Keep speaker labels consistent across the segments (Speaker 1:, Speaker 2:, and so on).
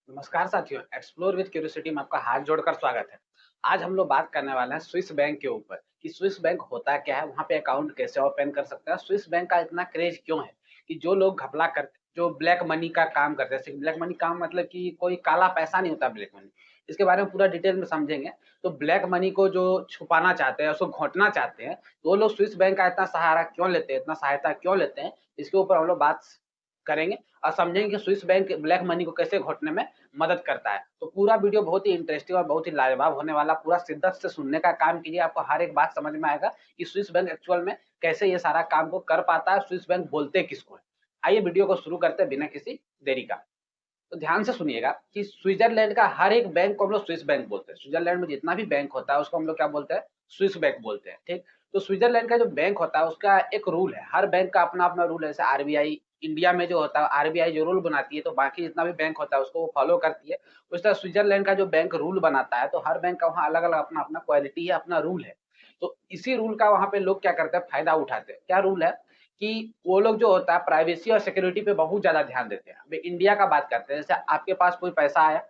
Speaker 1: नमस्कार साथियों, explore with curiosity में आपका हाथ जोड़कर स्वागत है। आज हम लोग बात करने वाले हैं स्विस बैंक के ऊपर कि स्विस बैंक होता क्या है, वहाँ पे अकाउंट कैसे ओपन कर सकते हैं, स्विस बैंक का इतना क्रेज क्यों है कि जो लोग घपला कर जो ब्लैक मनी का काम करते हैं, ब्लैक मनी काम मतलब कि कोई काला पैसा नहीं होता ब्लैक मनी। इसके बारे में पूरा डिटेल में समझेंगे। तो ब्लैक मनी को जो छुपाना चाहते हैं, उसको घोंटना चाहते हैं, तो वो लोग स्विस बैंक का इतना सहारा क्यों लेते हैं, इतना सहायता क्यों लेते हैं, इसके ऊपर हम लोग बात करेंगे और समझेंगे कि स्विस बैंक ब्लैक मनी को कैसे घोटने में मदद करता है। तो पूरा वीडियो बहुत ही इंटरेस्टिंग और बहुत ही लाजवाब होने वाला, पूरा शिद्दत से सुनने का काम कीजिए, आपको हर एक बात समझ में आएगा कि स्विस बैंक एक्चुअल में कैसे ये सारा काम को कर पाता है, स्विस बैंक बोलते किसको है। आइए वीडियो को शुरू करते हैं बिना किसी देरी का। तो ध्यान से सुनिएगा कि स्विट्जरलैंड का हर एक बैंक को हम लोग स्विस बैंक बोलते हैं। स्विट्जरलैंड में जितना भी बैंक होता है उसको हम लोग क्या बोलते हैं, स्विस बैंक बोलते हैं। ठीक। तो स्विट्जरलैंड का जो बैंक होता है उसका एक रूल है, हर बैंक का अपना अपना रूल है। जैसे आरबीआई इंडिया में जो होता है, आरबीआई जो रूल बनाती है तो बाकी जितना भी बैंक होता है उसको वो फॉलो करती है। उस तरह स्विट्जरलैंड का जो बैंक रूल बनाता है तो हर बैंक का वहाँ अलग अलग अपना अपना क्वालिटी है, अपना रूल है। तो इसी रूल का वहाँ पे लोग क्या करते हैं, फायदा उठाते हैं। क्या रूल है कि वो लोग जो होता है प्राइवेसी और सिक्योरिटी पे बहुत ज़्यादा ध्यान देते हैं। अभी इंडिया का बात करते हैं, जैसे आपके पास कोई पैसा आया,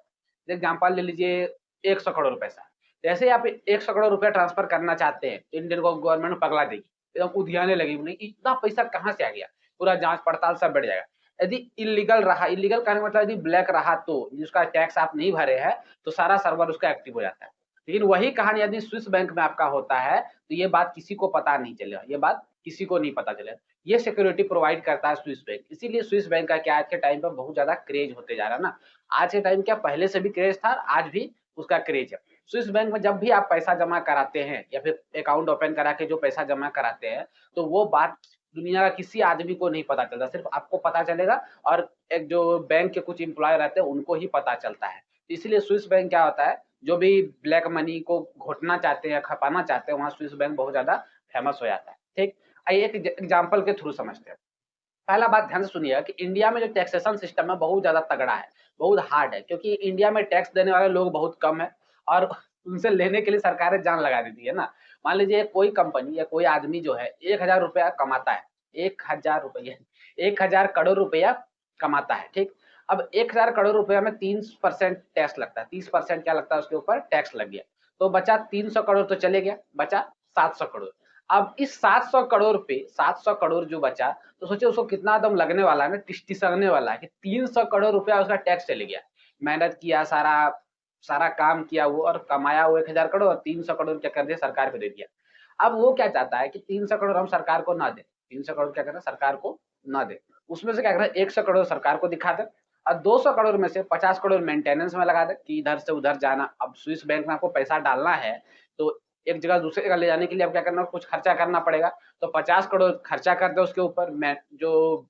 Speaker 1: एग्जांपल ले लीजिए 100 करोड़ पैसा। जैसे ही आप 100 करोड़ रुपया ट्रांसफर करना चाहते हैं, तो इंडियन को गवर्नमेंट पगला देगी, एकदम उधियाने लगेगी, बोलेगी इतना पैसा कहाँ से आ गया? पूरा जाँच पड़ताल सब बढ़ जाएगा। यदि इल्लीगल रहा, इल्लीगल कहने का मतलब यदि ब्लैक रहा तो, जिसका टैक्स आप नहीं भरे हैं, तो सारा सर्वर उसका एक्टिव हो जाता है। लेकिन वही कहानी यदि स्विस बैंक में आपका होता है, तो ये बात किसी को पता नहीं चलेगा, ये बात किसी को नहीं पता चलेगा। ये सिक्योरिटी प्रोवाइड करता है स्विस बैंक। इसीलिए स्विस बैंक का क्या आज के टाइम पे बहुत ज़्यादा क्रेज़ होते जा रहा है ना। आज के टाइम क्या पहले से भी क्रेज़ था, आज भी उसका क्रेज़ है। स्विस बैंक में जब भी आप पैसा जमा कराते हैं या फिर अकाउंट ओपन करा के जो पैसा जमा कराते हैं, तो वो बात दुनिया का किसी आदमी को नहीं पता चलता, सिर्फ़ आपको पता चलेगा और एक जो बैंक के कुछ एम्प्लॉयी रहते हैं उनको ही पता चलता है। इसीलिए स्विस बैंक क्या होता है, जो भी ब्लैक मनी को घोटना चाहते हैं, खपाना चाहते हैं, वहाँ स्विस बैंक बहुत ज़्यादा फेमस हो जाता है। ठीक? आइए एक एग्जाम्पल के थ्रू समझते हैं। पहला बात ध्यान से सुनिएगा कि इंडिया में जो टैक्सेशन सिस्टम है बहुत ज़्यादा तगड़ा है, बहुत हार्ड है, क्योंकि इंडिया में टैक्स देने वाले लोग बहुत कम हैं और उनसे लेने के लिए सरकारें जान लगा देती है ना। मान लीजिए कोई कंपनी या कोई आदमी जो है 1000 रुपया कमाता है, 1000 रुपये 1000 करोड़ रुपया कमाता है, ठीक? अब 1000 करोड़ रुपया में 3% टैक्स लगता है, 30% क्या लगता है उसके ऊपर टैक्स लग गया। तो बचा 300 करोड़ तो चले गया, बचा 700 करोड़। अब इस 700 करोड़ पे 700 करोड़ जो बचा, तो सोचिए उसको कितना दम लगने वाला है ना, टिसटिसने वाला है कि 300 करोड़ रुपया उसका टैक्स चले गया। मेहनत किया, सारा सारा काम किया वो और कमाया वो 1000 करोड़ और 300 करोड़ क्या कर दिया, सरकार को दे दिया। अब वो क्या चाहता है कि 300 करोड़ हम सरकार को ना दें, 300 करोड़ क्या करना सरकार को ना दें। उसमें से क्या करना 100 करोड़ सरकार को दिखा दें और 200 करोड़ में से 50 करोड़ मेंटेनेंस में लगा दें कि इधर से उधर जाना। अब स्विस बैंक में आपको पैसा डालना है, तो एक जगह दूसरी जगह ले जाने के लिए अब क्या करना, कुछ खर्चा करना पड़ेगा। तो 50 करोड़ खर्चा कर दो उसके ऊपर, मैं जो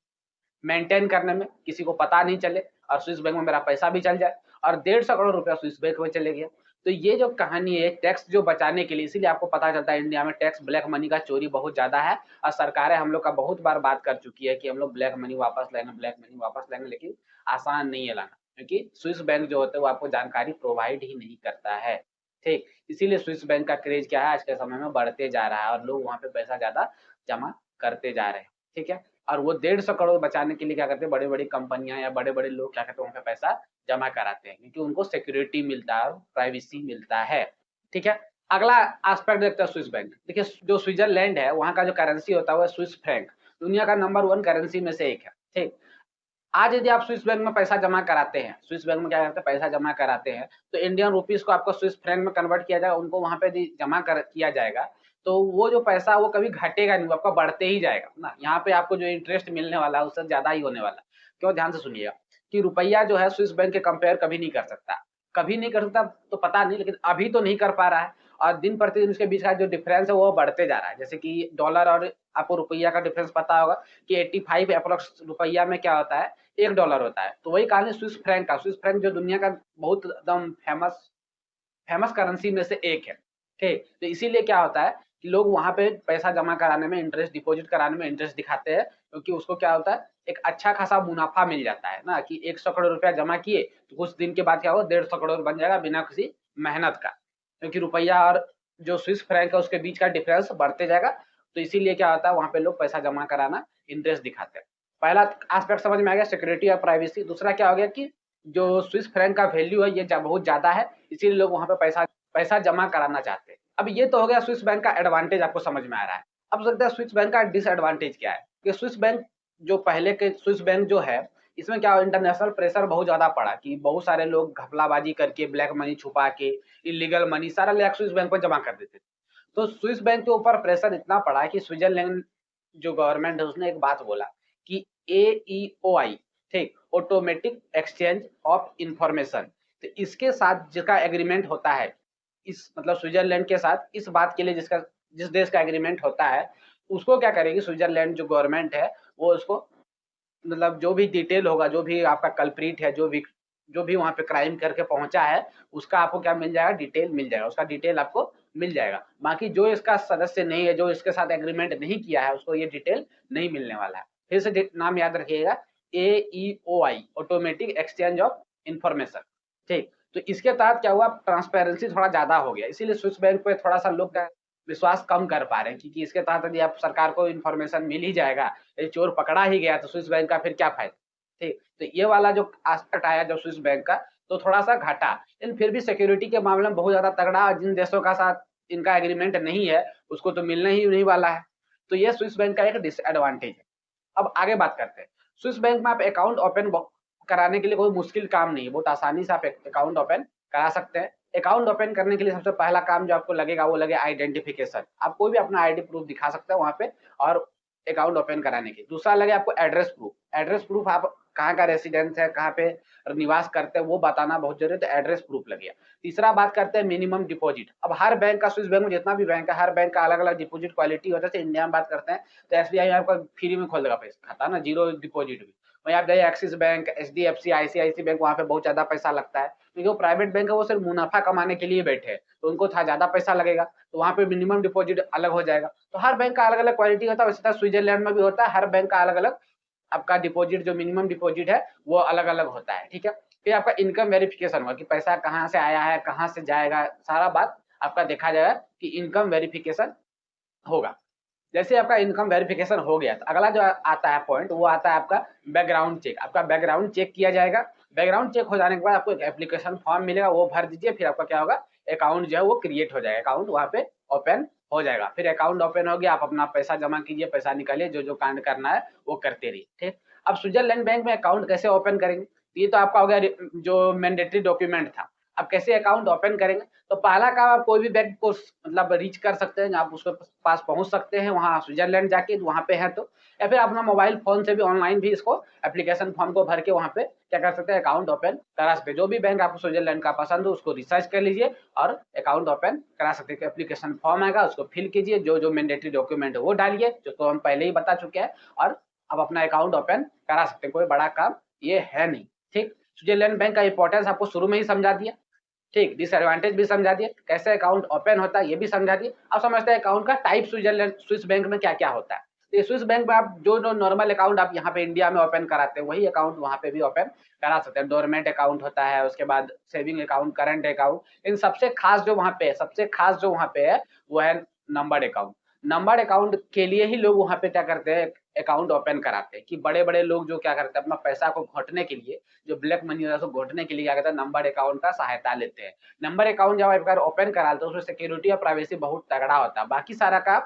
Speaker 1: मेंटेन करने में किसी को पता नहीं चले और स्विस बैंक में मेरा पैसा भी चल जाए और 150 करोड़ रुपया स्विस बैंक में चले गया। तो ये जो कहानी है टैक्स जो बचाने के लिए, इसीलिए आपको पता चलता है इंडिया में टैक्स ब्लैक मनी का चोरी बहुत ज़्यादा है और सरकारें हम लोग का बहुत बार बात कर चुकी है कि हम लोग ब्लैक मनी वापस लेंगे, ब्लैक मनी वापस लेंगे, लेकिन आसान नहीं है लाना, क्योंकि स्विस बैंक जो होता है वो आपको जानकारी प्रोवाइड ही नहीं करता है। ठीक, इसीलिए स्विस बैंक का क्रेज क्या है आज के समय में बढ़ते जा रहा है और लोग वहाँ पे पैसा ज़्यादा जमा करते जा रहे हैं। ठीक है? और वो 150 करोड़ बचाने के लिए क्या करते हैं, बड़ी-बड़ी कंपनियाँ या बड़े-बड़े लोग क्या करते हैं, वहाँ पे पैसा जमा कराते हैं क्योंकि उनको सिक्योरिटी मिलता है और प्राइवेसी मिलता है। ठीक है? अगला एस्पेक्ट देखते हैं स्विस बैंक। देखिए जो स्विट्जरलैंड है, वहाँ का जो करेंसी होता है वो है स्विस फ्रैंक। दुनिया का नंबर 1 करेंसी में से एक है। ठीक? आज यदि आप स्विस बैंक में पैसा जमा कराते हैं, स्विस बैंक में क्या करते हैं पैसा जमा कराते हैं, तो इंडियन रुपीज़ को आपको स्विस फ्रैंक में कन्वर्ट किया जाएगा, उनको वहाँ पे यदि जमा कर किया जाएगा, तो वो जो पैसा वो कभी घटेगा नहीं, वो आपका बढ़ते ही जाएगा ना। यहाँ पे आपको जो इंटरेस्ट मिलने वाला है उससे ज़्यादा ही होने वाला है। क्यों? ध्यान से सुनिएगा कि रुपया जो है स्विस बैंक के कंपेयर कभी नहीं कर सकता। कभी नहीं कर सकता तो पता नहीं, लेकिन अभी तो नहीं कर पा रहा है और दिन प्रतिदिन उसके बीच का जो डिफरेंस है वो बढ़ते जा रहा है। जैसे कि डॉलर और आपको रुपया का डिफरेंस पता होगा कि 85 एप्रॉक्स रुपया में क्या होता है, 1 डॉलर होता है। तो वही कहानी स्विस फ्रैंक का, स्विस फ्रैंक जो दुनिया का बहुत एकदम फेमस फेमस करेंसी में से एक है। ठीक? तो इसीलिए क्या होता है कि लोग वहाँ पे पैसा जमा कराने में इंटरेस्ट, डिपॉज़िट कराने में इंटरेस्ट दिखाते हैं, क्योंकि उसको क्या होता है, एक अच्छा खासा मुनाफ़ा मिल जाता है ना कि 100 करोड़ रुपया जमा किए, तो कुछ दिन के बाद क्या होगा 150 करोड़ बन जाएगा बिना किसी मेहनत का। क्योंकि रुपया और जो स्विस फ्रैंक है उसके बीच का डिफरेंस बढ़ते जाएगा, तो इसीलिए क्या होता है वहाँ पे लोग पैसा जमा कराना इंटरेस्ट दिखाते हैं। पहला एस्पेक्ट समझ में आ गया सिक्योरिटी और प्राइवेसी। दूसरा क्या हो गया कि जो स्विस फ्रैंक का वैल्यू है ये बहुत ज़्यादा है, इसीलिए लोग वहाँ पे पैसा पैसा जमा कराना चाहते हैं। अब ये तो हो गया स्विस बैंक का एडवांटेज आपको समझ में आ रहा है। अब सकता है स्विस बैंक का डिसएडवांटेज क्या है? कि स्विस बैंक जो पहले के स्विस बैंक जो है, इसमें क्या इंटरनेशनल प्रेशर बहुत ज़्यादा पड़ा कि बहुत सारे लोग घपलाबाजी करके, ब्लैक मनी छुपा के, इल्लीगल मनी सारा ले स्विस बैंक में जमा कर देते थे। तो स्विस बैंक के ऊपर प्रेशर इतना पड़ा कि स्विट्जरलैंड जो गवर्नमेंट है उसने एक बात बोला कि AEOI, ठीक, ऑटोमेटिक एक्सचेंज ऑफ इंफॉर्मेशन, तो इसके साथ जिसका एग्रीमेंट होता है, इस मतलब स्विट्जरलैंड के साथ इस बात के लिए जिस देश का एग्रीमेंट होता है, उसको क्या करेगी स्विट्जरलैंड जो गवर्नमेंट है, वो उसको मतलब जो भी डिटेल होगा, जो भी आपका कल्प्रिट है, जो भी वहाँ पे क्राइम करके पहुंचा है, उसका आपको क्या मिल जाएगा, डिटेल मिल जाएगा, उसका डिटेल आपको मिल जाएगा। बाकी जो इसका सदस्य नहीं है, जो इसके साथ एग्रीमेंट नहीं किया है, उसको ये डिटेल नहीं मिलने वाला है। फिर से नाम याद रखिएगा, AEOI, automatic exchange of information, ठीक। तो इसके तहत क्या हुआ, ट्रांसपेरेंसी थोड़ा ज्यादा हो गया, इसीलिए स्विस बैंक पे थोड़ा सा लोग विश्वास कम कर पा रहे हैं, क्योंकि इसके तहत यदि आप सरकार को इन्फॉर्मेशन मिल ही जाएगा, ये चोर पकड़ा ही गया तो स्विस बैंक का फिर क्या फायदा, ठीक। तो ये वाला जो एस्पेक्ट आया जो स्विस बैंक का, तो थोड़ा सा घटा, लेकिन फिर भी सिक्योरिटी के मामले में बहुत ज्यादा तगड़ा, जिन देशों का साथ इनका एग्रीमेंट नहीं है उसको तो मिलने ही नहीं वाला है। तो ये स्विस बैंक का एक डिसएडवांटेज है। अब आगे बात करते हैं। स्विस बैंक में आप अकाउंट ओपन कराने के लिए कोई मुश्किल काम नहीं है, बहुत आसानी से आप अकाउंट ओपन करा सकते हैं। अकाउंट ओपन करने के लिए सबसे पहला काम जो आपको लगेगा वो लगे आइडेंटिफिकेशन, आप कोई भी अपना आईडी प्रूफ दिखा सकते हैं वहां पे, और अकाउंट ओपन कराने के। दूसरा लगे आपको एड्रेस प्रूफ, एड्रेस प्रूफ आप कहाँ का रेसिडेंस है, कहाँ पे निवास करते हैं वो बताना बहुत जरूरी है, तो एड्रेस प्रूफ लगेगा। तीसरा बात करते हैं मिनिमम डिपॉजिट। अब हर बैंक का, स्विस बैंक में जितना भी बैंक है, हर बैंक का अलग अलग डिपॉजिट क्वालिटी होता है। जैसे इंडिया में बात करते हैं तो SBI में आपका फ्री में खोल देगा पैसा खाता ना, जीरो डिपॉजिट भी। वहीं आप जाइए axis bank, HDFC, ICICI bank, वहाँ पे बहुत ज्यादा पैसा लगता है, क्योंकि वो प्राइवेट बैंक है, वो सिर्फ मुनाफा कमाने के लिए बैठे हैं, तो उनको था ज्यादा पैसा लगेगा, तो वहाँ पे मिनिमम डिपॉजिट अलग हो जाएगा। तो हर बैंक का अलग अलग क्वालिटी होता है, वैसे तरह स्विट्जरलैंड में भी होता है, हर बैंक का अलग अलग आपका डिपॉजिट जो मिनिमम डिपॉजिट है वो अलग अलग होता है, ठीक है। फिर आपका इनकम वेरिफिकेशन हुआ कि पैसा कहाँ से आया है, कहाँ से जाएगा, सारा बात आपका देखा जाएगा कि इनकम वेरिफिकेशन होगा। जैसे आपका इनकम वेरिफिकेशन हो गया, तो अगला जो आता है पॉइंट, वो आता है आपका बैकग्राउंड चेक। आपका बैकग्राउंड चेक किया जाएगा। बैकग्राउंड चेक हो जाने के बाद आपको एक एप्लीकेशन फॉर्म मिलेगा, वो भर दीजिए, फिर आपका क्या होगा, अकाउंट जो है वो क्रिएट हो जाएगा, अकाउंट वहाँ पे ओपन हो जाएगा। फिर अकाउंट ओपन हो गया, आप अपना पैसा जमा कीजिए, पैसा निकालिए, जो जो कांड करना है वो करते रहिए, ठीक। अब स्विट्जरलैंड बैंक में अकाउंट कैसे ओपन करेंगे, ये तो आपका हो गया जो मैंडेटरी डॉक्यूमेंट था। अब कैसे अकाउंट ओपन करेंगे, तो पहला काम, आप कोई भी बैंक को मतलब रीच कर सकते हैं, आप उसके पास पहुंच सकते हैं वहाँ स्विट्जरलैंड जाके, वहाँ पे है तो, या फिर अपना मोबाइल फोन से भी ऑनलाइन भी इसको एप्लीकेशन फॉर्म को भर के वहाँ पे क्या कर सकते हैं, अकाउंट ओपन करा सकते हैं। जो भी बैंक आपको स्विट्जरलैंड का पसंद हो उसको रिसर्च कर लीजिए और अकाउंट ओपन करा सकते हैं। एप्लीकेशन फॉर्म आएगा, उसको फिल कीजिए, जो जो मैंडेटरी डॉक्यूमेंट है वो डालिए, जो तो हम पहले ही बता चुके हैं, और आप अपना अकाउंट ओपन करा सकते हैं। कोई बड़ा काम ये है नहीं, ठीक। स्विट्जरलैंड बैंक का इंपॉर्टेंस आपको शुरू में ही समझा दिया, ठीक। डिसएडवांटेज भी समझा दिए, कैसे अकाउंट ओपन होता है ये भी समझा दिए। अब समझते हैं अकाउंट का टाइप स्विट्जरलैंड स्विस बैंक में क्या क्या होता है। तो स्विस बैंक में आप जो जो नॉर्मल अकाउंट आप यहाँ पे इंडिया में ओपन कराते हैं, वही अकाउंट वहाँ पे भी ओपन करा सकते हैं। डोरमेंट अकाउंट होता है, उसके बाद सेविंग अकाउंट, करंट अकाउंट। इन सबसे खास जो वहाँ पे है, सबसे खास जो वहाँ पे है वो है नंबर्ड अकाउंट। नंबर्ड अकाउंट के लिए ही लोग वहाँ पे क्या करते हैं, अकाउंट ओपन कराते हैं। कि बड़े बड़े लोग जो क्या करते हैं, अपना पैसा को घोटने के लिए, जो ब्लैक मनी होता है उसको घोटने के लिए क्या करते हैं, नंबर्ड अकाउंट का सहायता लेते हैं। नंबर अकाउंट जब आप ओपन कराते हो उसमें सिक्योरिटी और प्राइवेसी बहुत तगड़ा होता है। बाकी सारा का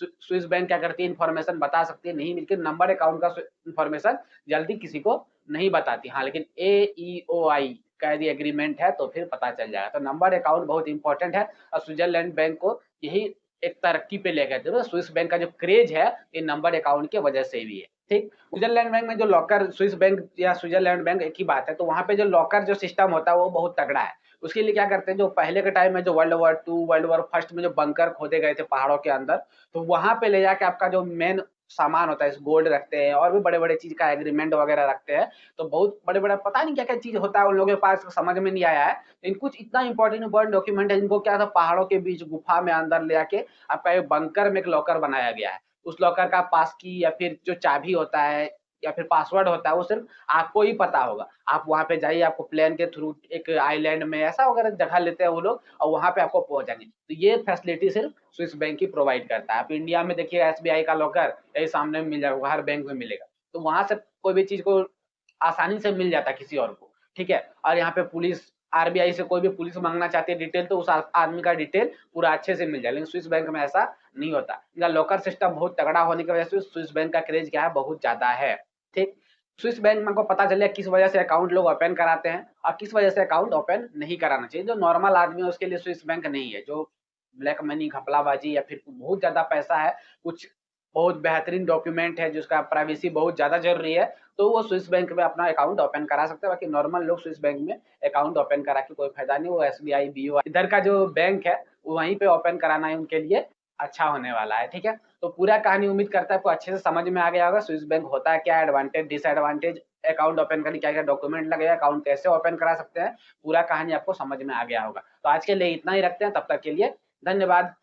Speaker 1: स्विस बैंक क्या करती है, इन्फॉर्मेशन बता सकती है, नहीं, लेकिन नंबर अकाउंट का इन्फॉर्मेशन जल्दी किसी को नहीं बताती। हाँ, लेकिन AEOI का यदि एग्रीमेंट है तो फिर पता चल जाएगा। तो नंबर अकाउंट बहुत इंपॉर्टेंट है, और स्विट्जरलैंड बैंक को यही एक तरक्की पे ले गए थे। स्विस बैंक का जो क्रेज है ये नंबर अकाउंट की वजह से भी है, ठीक। स्विट्जरलैंड बैंक में जो लॉकर, स्विस बैंक या स्विट्जरलैंड बैंक एक ही बात है, तो वहाँ पे जो लॉकर जो सिस्टम होता है वो बहुत तगड़ा है। उसके लिए क्या करते हैं, जो पहले के टाइम में जो वर्ल्ड वॉर फर्स्ट में जो बंकर खोदे गए थे पहाड़ों के अंदर, तो वहां पे ले जाके आपका जो मेन सामान होता है, इस गोल्ड रखते हैं और भी बड़े बड़े चीज का एग्रीमेंट वगैरह रखते हैं। तो बहुत बड़े बड़े पता नहीं क्या क्या चीज होता है उन लोगों के पास, समझ में नहीं आया है, लेकिन कुछ इतना इंपॉर्टेंट डॉक्यूमेंट है जिनको क्या था, पहाड़ों के बीच गुफा में अंदर ले आके आपका एक बंकर में एक लॉकर बनाया गया है। उस लॉकर का पास की या फिर जो चाबी होता है या फिर पासवर्ड होता है वो सिर्फ आपको ही पता होगा। आप वहाँ पे जाइए, आपको प्लेन के थ्रू एक आइलैंड में ऐसा वगैरह जगह लेते हैं वो लोग, और वहाँ पे आपको पहुंचाएंगे। तो ये फैसिलिटी सिर्फ स्विस बैंक ही प्रोवाइड करता है। आप इंडिया में देखिए SBI का लॉकर यही सामने में मिल जाएगा, हर बैंक में मिलेगा। तो वहां से कोई भी चीज को आसानी से मिल जाता है किसी और को। ठीक है। और यहाँ पे पुलिस, आरबीआई से कोई भी पुलिस मांगना चाहती है डिटेल, तो उस आदमी का डिटेल पूरा अच्छे से मिल जाए। लेकिन स्विस बैंक में ऐसा नहीं होता। इनका लॉकर सिस्टम बहुत तगड़ा होने की वजह से स्विस बैंक का क्रेज क्या है, बहुत ज्यादा है। ठीक। स्विस बैंक में को पता चले किस वजह से अकाउंट लोग ओपन कराते हैं और किस वजह से अकाउंट ओपन नहीं कराना चाहिए। जो नॉर्मल आदमी है उसके लिए स्विस बैंक नहीं है। जो ब्लैक मनी, घपलाबाजी, या फिर बहुत ज्यादा पैसा है, कुछ बहुत बेहतरीन डॉक्यूमेंट है जिसका प्राइवेसी बहुत ज्यादा जरूरी है, तो वो स्विस बैंक में अपना अकाउंट ओपन करा सकते हैं। बाकी नॉर्मल लोग स्विस बैंक में अकाउंट ओपन करा के कोई फायदा नहीं। वो एसबीआई, बीओ इधर का जो बैंक है वहीं पे ओपन कराना है उनके लिए अच्छा होने वाला है। ठीक है। तो पूरा कहानी उम्मीद करता है आपको अच्छे से समझ में आ गया होगा। स्विस बैंक होता है क्या, एडवांटेज, डिसएडवांटेज, अकाउंट ओपन करने क्या क्या डॉक्यूमेंट लगेगा, अकाउंट कैसे ओपन करा सकते हैं, पूरा कहानी आपको समझ में आ गया होगा। तो आज के लिए इतना ही रखते हैं, तब तक के लिए धन्यवाद।